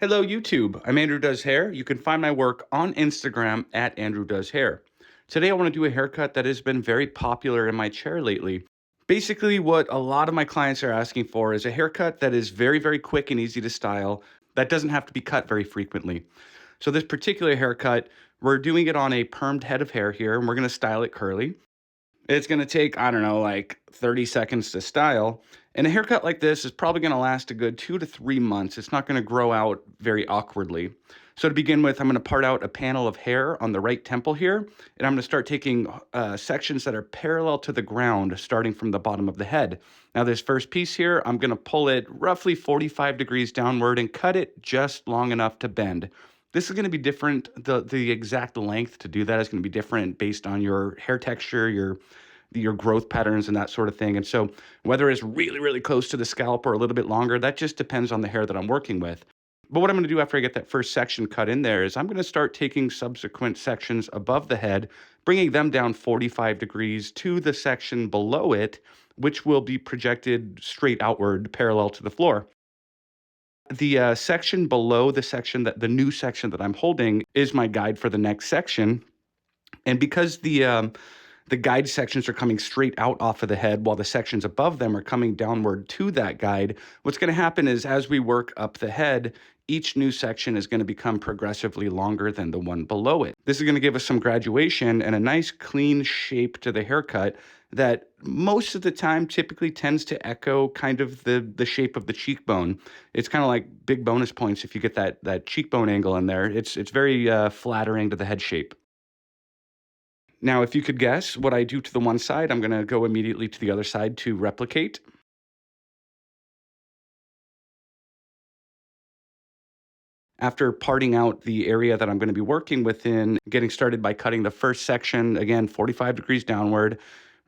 Hello, YouTube. I'm Andrew Does Hair. You can find my work on Instagram at Andrew Does Hair. Today, I want to do a haircut that has been very popular in my chair lately. Basically, what a lot of my clients are asking for is a haircut that is very, very quick and easy to style, that doesn't have to be cut very frequently. So, this particular haircut, we're doing it on a permed head of hair here, and we're going to style it curly. It's gonna take, I don't know, like 30 seconds to style. And a haircut like this is probably gonna last a good 2 to 3 months. It's not gonna grow out very awkwardly. So to begin with, I'm gonna part out a panel of hair on the right temple here, and I'm gonna start taking sections that are parallel to the ground, starting from the bottom of the head. Now this first piece here, I'm gonna pull it roughly 45 degrees downward and cut it just long enough to bend. This is gonna be different. The exact length to do that is gonna be different based on your hair texture, your growth patterns and that sort of thing. And so whether it's really, really close to the scalp or a little bit longer, that just depends on the hair that I'm working with. But what I'm gonna do after I get that first section cut in there is I'm gonna start taking subsequent sections above the head, bringing them down 45 degrees to the section below it, which will be projected straight outward parallel to the floor. The section below the new section that I'm holding is my guide for the next section. And because the guide sections are coming straight out off of the head while the sections above them are coming downward to that guide, what's going to happen is as we work up the head, each new section is going to become progressively longer than the one below it. This is going to give us some graduation and a nice clean shape to the haircut that most of the time typically tends to echo kind of the shape of the cheekbone. It's kind of like big bonus points if you get that cheekbone angle in there. It's very flattering to the head shape. Now, if you could guess what I do to the one side, I'm gonna go immediately to the other side to replicate. After parting out the area that I'm gonna be working within, getting started by cutting the first section, again, 45 degrees downward,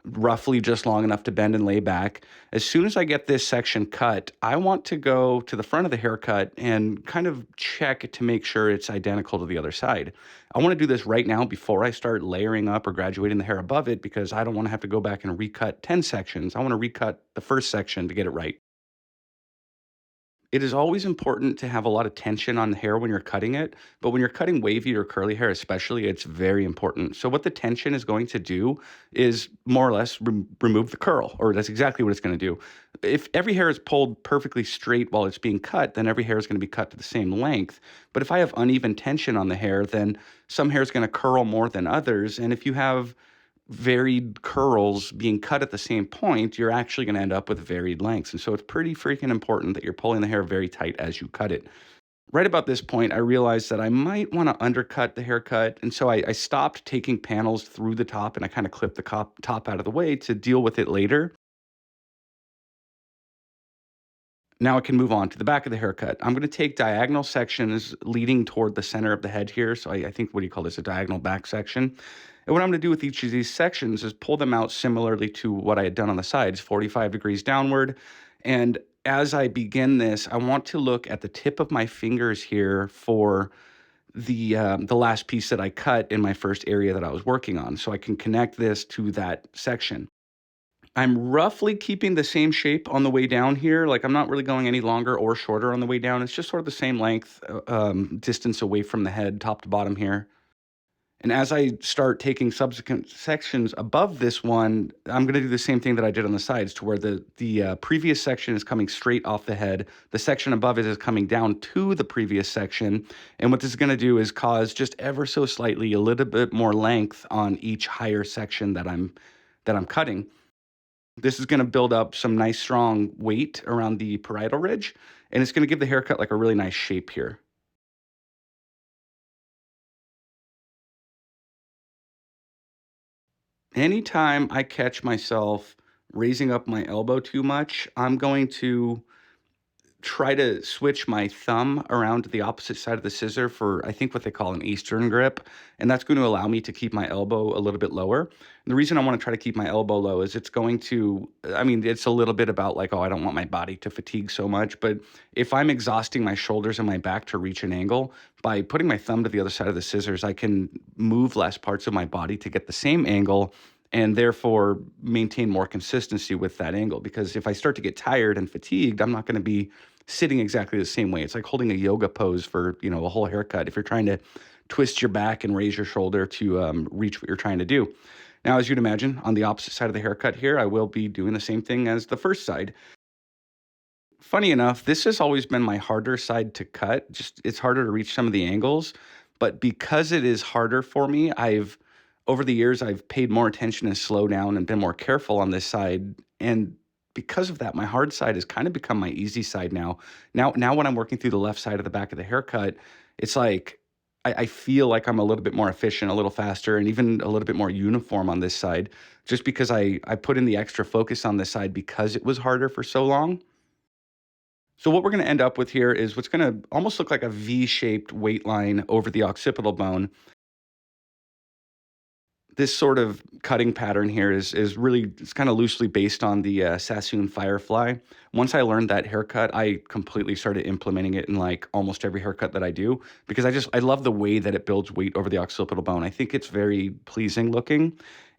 roughly just long enough to bend and lay back. As soon as I get this section cut, I want to go to the front of the haircut and kind of check to make sure it's identical to the other side. I want to do this right now before I start layering up or graduating the hair above it because I don't want to have to go back and recut 10 sections. I want to recut the first section to get it right. It is always important to have a lot of tension on the hair when you're cutting it, but when you're cutting wavy or curly hair especially, it's very important. So what the tension is going to do is more or less remove the curl, or that's exactly what it's going to do. If every hair is pulled perfectly straight while it's being cut, then every hair is going to be cut to the same length. But if I have uneven tension on the hair, then some hair is going to curl more than others. And if you have varied curls being cut at the same point, you're actually going to end up with varied lengths. And so it's pretty freaking important that you're pulling the hair very tight as you cut it. Right about this point, I realized that I might want to undercut the haircut. And so I stopped taking panels through the top and I kind of clipped the top out of the way to deal with it later. Now I can move on to the back of the haircut. I'm going to take diagonal sections leading toward the center of the head here. So I think, what do you call this? A diagonal back section. And what I'm going to do with each of these sections is pull them out similarly to what I had done on the sides, 45 degrees downward. And as I begin this, I want to look at the tip of my fingers here for the last piece that I cut in my first area that I was working on. So I can connect this to that section. I'm roughly keeping the same shape on the way down here. Like, I'm not really going any longer or shorter on the way down. It's just sort of the same length, distance away from the head, top to bottom here. And as I start taking subsequent sections above this one, I'm going to do the same thing that I did on the sides, to where the previous section is coming straight off the head. The section above it is coming down to the previous section. And what this is going to do is cause just ever so slightly a little bit more length on each higher section that I'm cutting. This is going to build up some nice strong weight around the parietal ridge, and it's going to give the haircut like a really nice shape here. Anytime I catch myself raising up my elbow too much, I'm going to try to switch my thumb around to the opposite side of the scissor for, I think, what they call an Eastern grip. And that's going to allow me to keep my elbow a little bit lower. And the reason I want to try to keep my elbow low is it's going to, I mean, it's a little bit about like, oh, I don't want my body to fatigue so much. But if I'm exhausting my shoulders and my back to reach an angle, by putting my thumb to the other side of the scissors, I can move less parts of my body to get the same angle and therefore maintain more consistency with that angle. Because if I start to get tired and fatigued, I'm not going to be sitting exactly the same way. It's like holding a yoga pose for, a whole haircut if you're trying to twist your back and raise your shoulder to reach what you're trying to do. Now, as you'd imagine, on the opposite side of the haircut here, I will be doing the same thing as the first side. Funny enough, this has always been my harder side to cut. Just it's harder to reach some of the angles, but because it is harder for me, I've over the years I've paid more attention and slow down and been more careful on this side. And because of that, my hard side has kind of become my easy side now. Now when I'm working through the left side of the back of the haircut, it's like I feel like I'm a little bit more efficient, a little faster, and even a little bit more uniform on this side, just because I put in the extra focus on this side because it was harder for so long. So what we're going to end up with here is what's going to almost look like a V-shaped weight line over the occipital bone. This sort of cutting pattern here is really it's kind of loosely based on the Sassoon Firefly. Once I learned that haircut, I completely started implementing it in like almost every haircut that I do because I love the way that it builds weight over the occipital bone. I think it's very pleasing looking,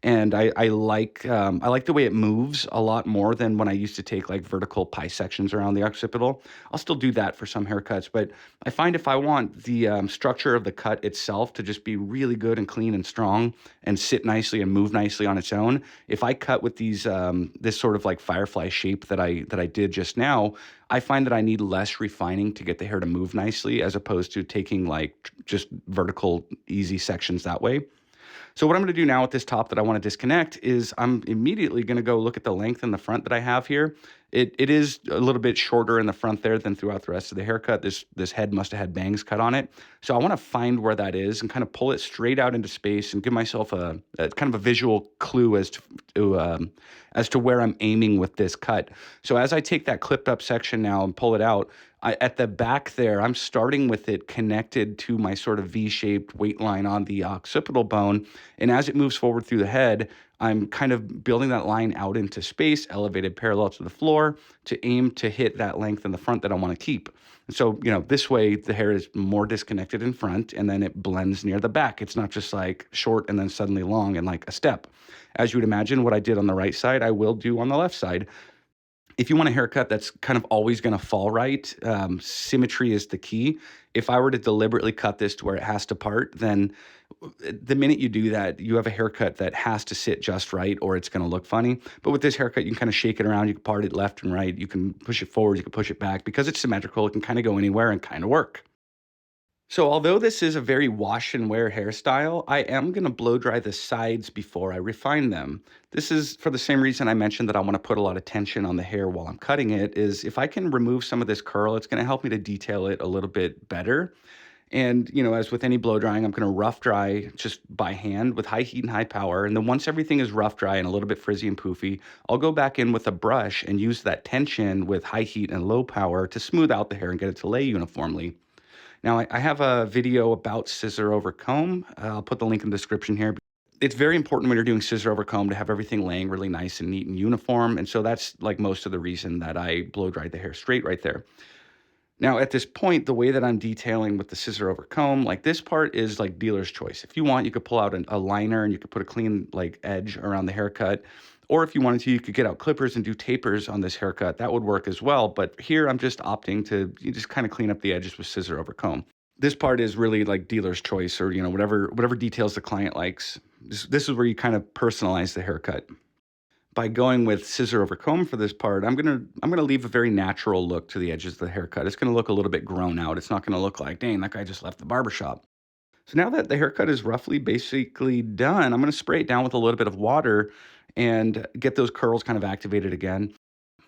and I like the way it moves a lot more than when I used to take like vertical pie sections around the occipital. I'll still do that for some haircuts, but I find if I want the structure of the cut itself to just be really good and clean and strong and sit nicely and move nicely on its own, if I cut with this sort of like firefly shape that I did just now, I find that I need less refining to get the hair to move nicely as opposed to taking like just vertical easy sections that way. So what I'm going to do now with this top that I want to disconnect is I'm immediately going to go look at the length in the front that I have here. It is a little bit shorter in the front there than throughout the rest of the haircut. This head must have had bangs cut on it. So I want to find where that is and kind of pull it straight out into space and give myself a kind of a visual clue as to where I'm aiming with this cut. So as I take that clipped up section now and pull it out, at the back there, I'm starting with it connected to my sort of V-shaped weight line on the occipital bone. And as it moves forward through the head, I'm kind of building that line out into space, elevated parallel to the floor, to aim to hit that length in the front that I want to keep. And so, this way the hair is more disconnected in front and then it blends near the back. It's not just like short and then suddenly long and like a step. As you would imagine, what I did on the right side, I will do on the left side. If you want a haircut that's kind of always going to fall right, symmetry is the key. If I were to deliberately cut this to where it has to part, then the minute you do that, you have a haircut that has to sit just right or it's going to look funny. But with this haircut, you can kind of shake it around. You can part it left and right. You can push it forward. You can push it back. Because it's symmetrical, it can kind of go anywhere and kind of work. So although this is a very wash and wear hairstyle, I am going to blow dry the sides before I refine them. This is for the same reason I mentioned that I want to put a lot of tension on the hair while I'm cutting it, is if I can remove some of this curl, it's going to help me to detail it a little bit better. And, as with any blow drying, I'm going to rough dry just by hand with high heat and high power. And then once everything is rough dry and a little bit frizzy and poofy, I'll go back in with a brush and use that tension with high heat and low power to smooth out the hair and get it to lay uniformly. Now, I have a video about scissor over comb. I'll put the link in the description here. It's very important when you're doing scissor over comb to have everything laying really nice and neat and uniform. And so that's like most of the reason that I blow dried the hair straight right there. Now, at this point, the way that I'm detailing with the scissor over comb, like this part is like dealer's choice. If you want, you could pull out a liner and you could put a clean like edge around the haircut. Or if you wanted to, you could get out clippers and do tapers on this haircut. That would work as well. But here I'm just opting to you just kind of clean up the edges with scissor over comb. This part is really like dealer's choice or, whatever details the client likes. This is where you kind of personalize the haircut. By going with scissor over comb for this part, I'm gonna leave a very natural look to the edges of the haircut. It's gonna look a little bit grown out. It's not gonna look like, dang, that guy just left the barbershop. So now that the haircut is roughly basically done, I'm gonna spray it down with a little bit of water and get those curls kind of activated again.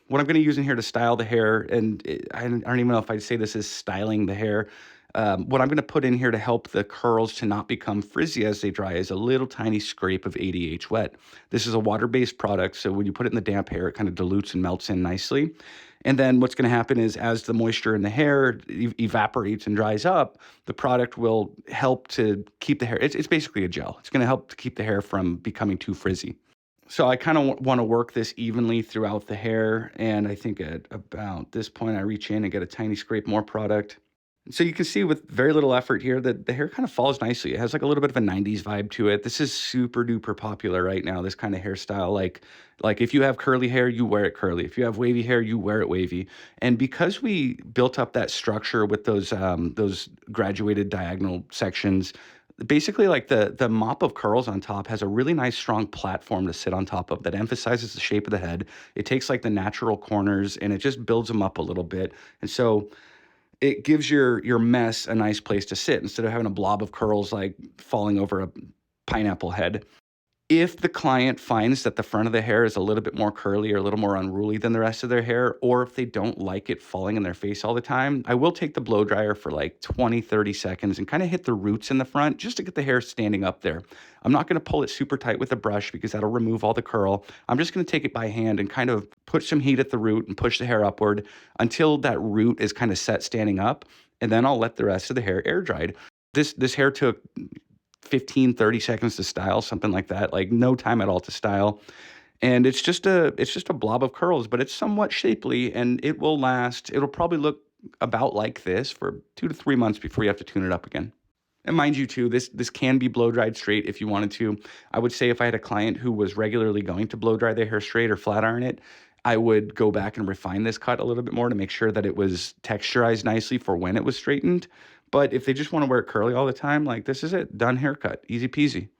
What I'm gonna use in here to style the hair, and I don't even know if I'd say this is styling the hair. What I'm gonna put in here to help the curls to not become frizzy as they dry is a little tiny scrape of 80H wet. This is a water-based product, so when you put it in the damp hair, it kind of dilutes and melts in nicely. And then what's gonna happen is as the moisture in the hair evaporates and dries up, the product will help to keep the hair, it's basically a gel. It's gonna help to keep the hair from becoming too frizzy. So I kind of want to work this evenly throughout the hair, and I think at about this point I reach in and get a tiny scrape more product. So you can see with very little effort here that the hair kind of falls nicely. It has like a little bit of a 90s vibe to it. This is super duper popular right now, this kind of hairstyle. Like if you have curly hair, you wear it curly. If you have wavy hair, you wear it wavy. And because we built up that structure with those graduated diagonal sections, basically like the mop of curls on top has a really nice strong platform to sit on top of that emphasizes the shape of the head. It takes like the natural corners and it just builds them up a little bit. And so it gives your mess a nice place to sit instead of having a blob of curls like falling over a pineapple head. If the client finds that the front of the hair is a little bit more curly or a little more unruly than the rest of their hair, or if they don't like it falling in their face all the time, I will take the blow dryer for like 20, 30 seconds and kind of hit the roots in the front just to get the hair standing up there. I'm not going to pull it super tight with a brush because that'll remove all the curl. I'm just going to take it by hand and kind of put some heat at the root and push the hair upward until that root is kind of set standing up. And then I'll let the rest of the hair air dried. This hair took 15, 30 seconds to style, something like that, like no time at all to style. And it's just a blob of curls, but it's somewhat shapely and it will last. It'll probably look about like this for 2 to 3 months before you have to tune it up again. And mind you too, this can be blow dried straight if you wanted to. I would say if I had a client who was regularly going to blow dry their hair straight or flat iron it, I would go back and refine this cut a little bit more to make sure that it was texturized nicely for when it was straightened. But if they just want to wear it curly all the time, like this is it, done haircut, easy peasy.